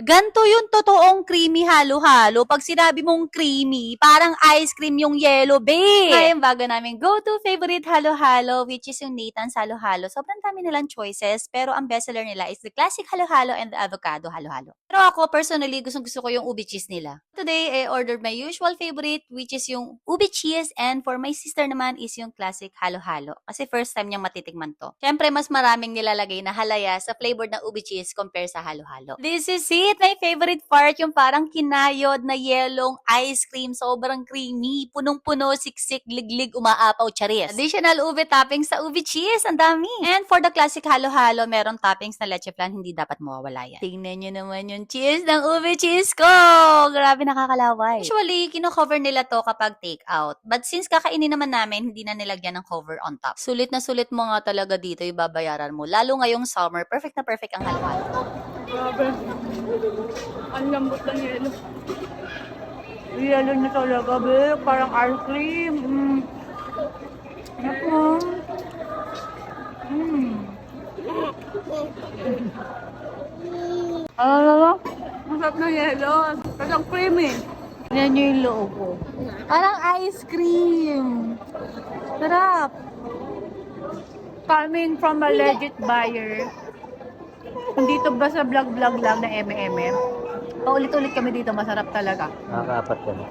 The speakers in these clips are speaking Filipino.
Ganto yung totoong creamy halo-halo. Pag sinabi mong creamy, parang ice cream yung yellow, babe. Ay, yung bago namin go-to favorite halo-halo, which is yung Nathan's halo-halo. Sobrang dami nilang choices, pero ang bestseller nila is the classic halo-halo and the avocado halo-halo. Pero ako, personally, gusto ko yung ube cheese nila. Today, I ordered my usual favorite, which is yung ube cheese, and for my sister naman is yung classic halo-halo. Kasi first time niyang matitikman to. Siyempre, mas maraming nilalagay na halaya sa flavor ng ube cheese compare sa halo-halo. This is it! My favorite part, yung parang kinayod na yelong ice cream. Sobrang creamy. Punong-puno, siksik, liglig, umaapaw, charis. Additional ube toppings sa ube cheese. Ang dami. And for the classic halo-halo, meron toppings na leche flan. Hindi dapat mawawala yan. Tingnan nyo naman yung cheese ng ube cheese ko. Grabe, nakakalaway. Usually, kino-cover nila to kapag take out. But since kakainin naman namin, hindi na nilagyan ng cover on top. Sulit na sulit mo nga talaga dito yung babayaran mo. Lalo ngayong summer, perfect na perfect ang halo-halo. Grabe. Ang lambot ng yelo. Yelo niya talaga, be. Parang ice cream. Naku. Masarap na yelo. Parang creamy. Yan yung loob ko. Parang ice cream. Sarap. Coming from a legit buyer. Hindi to ba sa vlog-vlog lang na M&M? Paulit-ulit kami dito, masarap talaga. Nakakaapat ka na.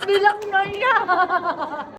Bilang na yan!